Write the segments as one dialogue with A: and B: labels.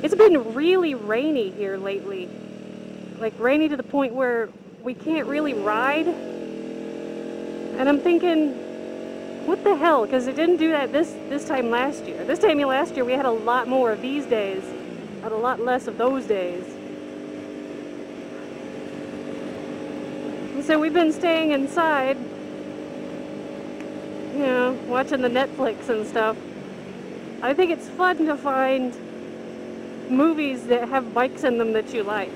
A: It's been really rainy here lately. Like rainy to the point where we can't really ride. And I'm thinking, what the hell? Because it didn't do that this time last year. This time last year we had a lot more of these days, and a lot less of those days. And so we've been staying inside, you know, watching the Netflix and stuff. I think it's fun to find movies that have bikes in them that you like.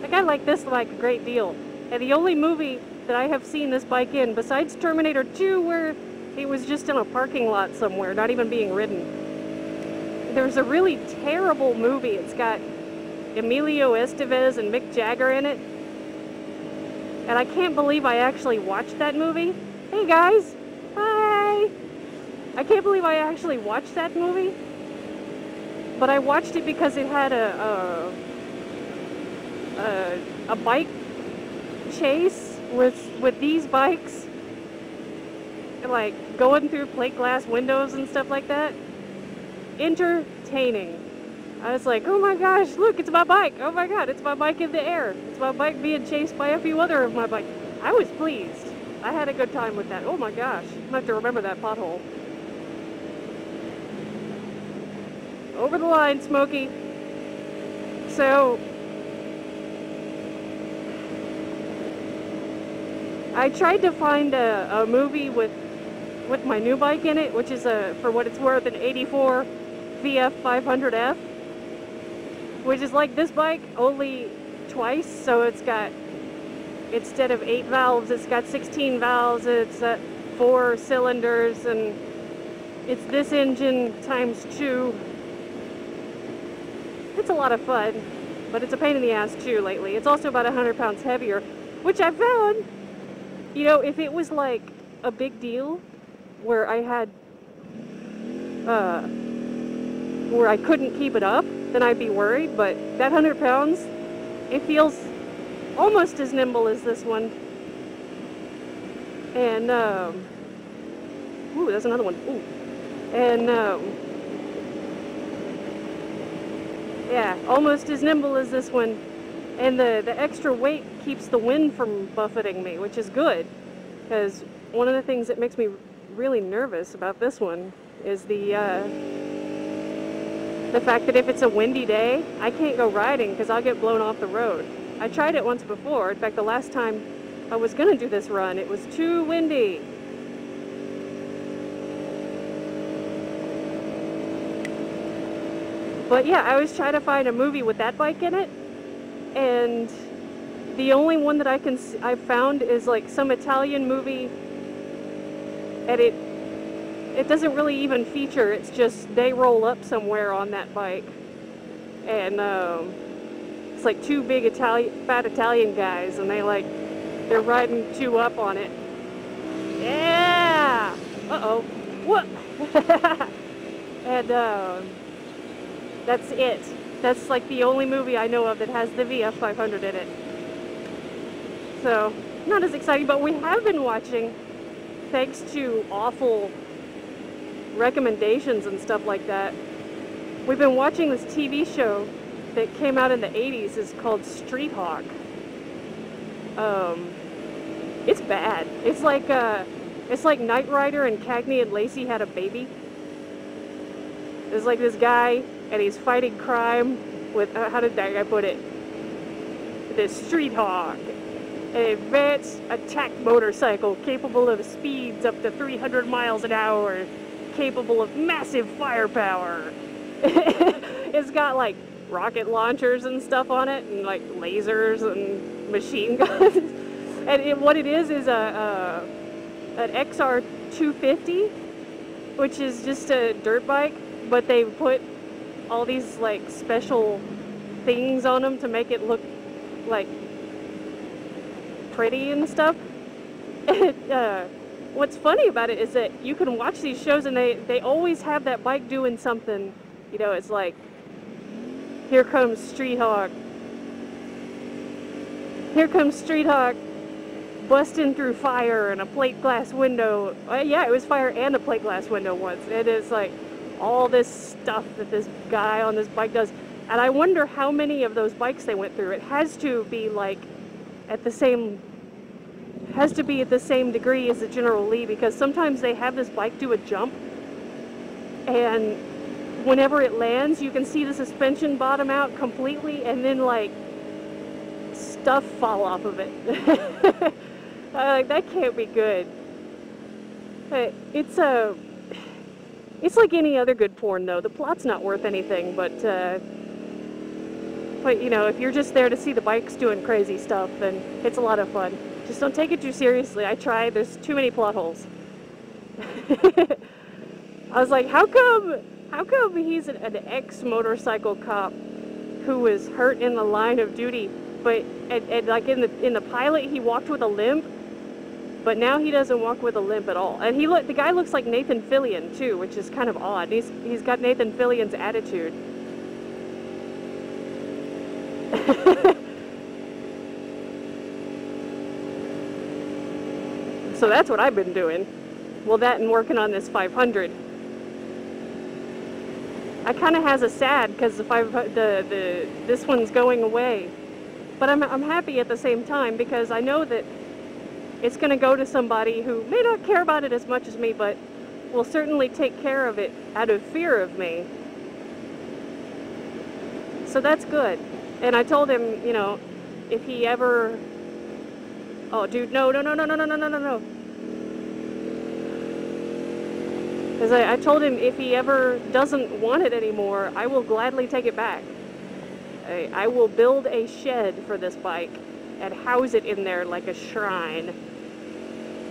A: Like I like this bike a great deal. And the only movie that I have seen this bike in, besides Terminator 2, where it was just in a parking lot somewhere, not even being ridden. There's a really terrible movie. It's got Emilio Estevez and Mick Jagger in it. And I can't believe I actually watched that movie. Hey guys! Hi! I can't believe I actually watched that movie. But I watched it because it had a bike chase with these bikes, like going through plate glass windows and stuff like that. Entertaining. I was like, oh my gosh, look, it's my bike. Oh my god, it's my bike in the air. It's my bike being chased by a few other of my bikes. I was pleased. I had a good time with that. Oh my gosh, I have to remember that pothole. Over the line, Smokey. So I tried to find a movie with my new bike in it, which is for what it's worth, an 84 VF 500F, which is like this bike only twice. So it's got, instead of 8 valves, it's got 16 valves. It's 4 cylinders, and it's this engine times 2. It's a lot of fun, but it's a pain in the ass too lately. It's also about 100 pounds heavier, which I found, you know, if it was like a big deal where I had, where I couldn't keep it up, then I'd be worried. But that 100 pounds, it feels almost as nimble as this one. And, ooh, there's another one. Ooh. And, yeah, almost as nimble as this one. And the extra weight keeps the wind from buffeting me, which is good. Because one of the things that makes me really nervous about this one is the fact that if it's a windy day, I can't go riding because I'll get blown off the road. I tried it once before. In fact, the last time I was going to do this run, it was too windy. But yeah, I was trying to find a movie with that bike in it, and the only one that I found is like some Italian movie, and it doesn't really even feature. It's just they roll up somewhere on that bike, and it's like 2 big fat Italian guys, and they're riding 2 up on it. Yeah. Uh-oh. What? And that's it. That's like the only movie I know of that has the VF 500 in it. So, not as exciting, but we have been watching, thanks to awful recommendations and stuff like that. We've been watching this TV show that came out in the 80s. It's called Street Hawk. It's bad. It's like Knight Rider and Cagney and Lacey had a baby. There's like this guy, and he's fighting crime with, how did that guy put it? This Street Hawk. An advanced attack motorcycle capable of speeds up to 300 miles an hour, capable of massive firepower. It's got like rocket launchers and stuff on it, and like lasers and machine guns. And what it is an XR 250, which is just a dirt bike, but they put all these like special things on them to make it look like pretty and stuff. And, what's funny about it is that you can watch these shows and they always have that bike doing something. You know, it's like, here comes Street Hawk. Here comes Street Hawk busting through fire and a plate glass window. Yeah, it was fire and a plate glass window once. It is like all this stuff that this guy on this bike does. And I wonder how many of those bikes they went through. It has to be like at the same, has to be at the same degree as the General Lee, because sometimes they have this bike do a jump, and whenever it lands, you can see the suspension bottom out completely, and then like stuff fall off of it. Like, that can't be good. It's like any other good porn, though. The plot's not worth anything, but you know, if you're just there to see the bikes doing crazy stuff, then it's a lot of fun. Just don't take it too seriously. I tried. There's too many plot holes. I was like, how come he's an ex-motorcycle cop who was hurt in the line of duty, but like in the pilot he walked with a limp, but now he doesn't walk with a limp at all. And the guy looks like Nathan Fillion too, which is kind of odd. He's got Nathan Fillion's attitude. So that's what I've been doing. Well, that and working on this 500. I kind of has a sad because this one's going away, but I'm happy at the same time because I know that it's going to go to somebody who may not care about it as much as me, but will certainly take care of it out of fear of me. So that's good. And I told him, you know, if he ever... Oh, dude, no. Because I told him if he ever doesn't want it anymore, I will gladly take it back. I will build a shed for this bike and house it in there like a shrine.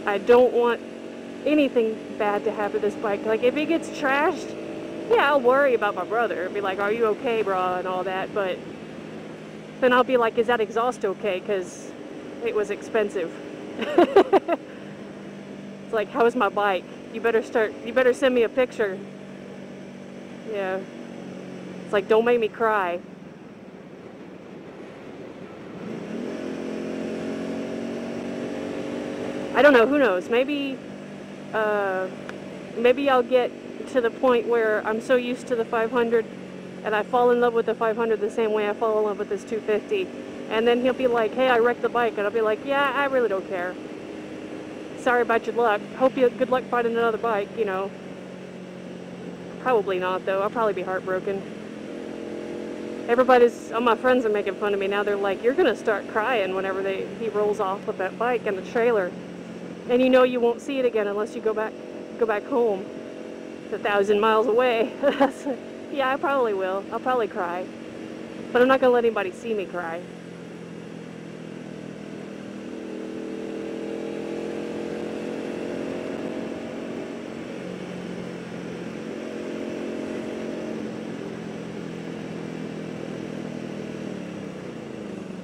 A: I don't want anything bad to happen to this bike. Like, if it gets trashed, yeah, I'll worry about my brother. Be like, are you okay, bro, and all that, but then I'll be like, is that exhaust okay? Because it was expensive. It's like, how's my bike? You better send me a picture. Yeah. It's like, don't make me cry. I don't know, who knows? Maybe I'll get to the point where I'm so used to the 500 and I fall in love with the 500 the same way I fall in love with this 250. And then he'll be like, hey, I wrecked the bike. And I'll be like, yeah, I really don't care. Sorry about your luck. Hope you good luck finding another bike, you know. Probably not, though. I'll probably be heartbroken. All my friends are making fun of me now. They're like, you're going to start crying whenever he rolls off with that bike and the trailer. And you know you won't see it again unless you go back home. It's 1,000 miles away. Yeah, I probably will. I'll probably cry. But I'm not going to let anybody see me cry.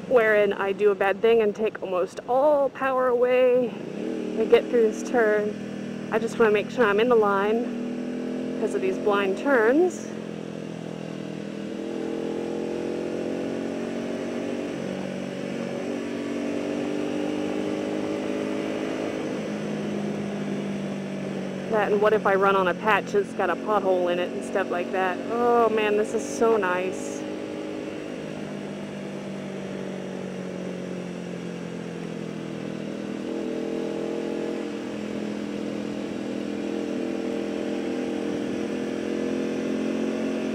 A: Wherein I do a bad thing and take almost all power away and get through this turn. I just want to make sure I'm in the line because of these blind turns. That, and what if I run on a patch that's got a pothole in it and stuff like that. Oh man, this is so nice.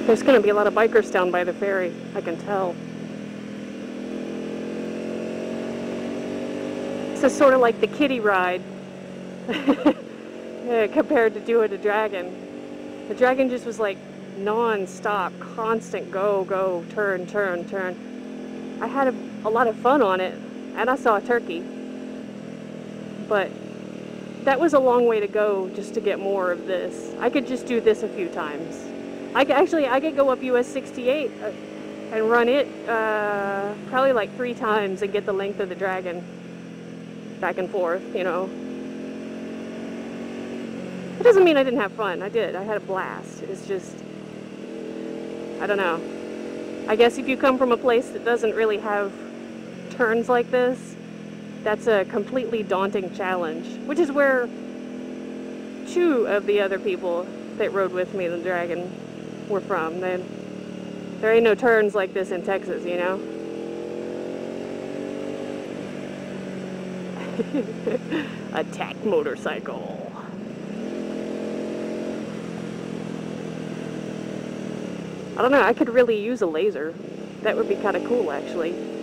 A: There's going to be a lot of bikers down by the ferry, I can tell. This is sort of like the kiddie ride compared to doing a dragon. The dragon just was like non-stop, constant go, turn. I had a lot of fun on it, and I saw a turkey. But that was a long way to go just to get more of this. I could just do this a few times. I could go up US 68 and run it probably like 3 times and get the length of the dragon back and forth, you know. It doesn't mean I didn't have fun. I did. I had a blast. It's just, I don't know. I guess if you come from a place that doesn't really have turns like this, that's a completely daunting challenge, which is where 2 of the other people that rode with me in the dragon were from. There ain't no turns like this in Texas, you know? Attack motorcycle. I don't know, I could really use a laser. That would be kind of cool, actually.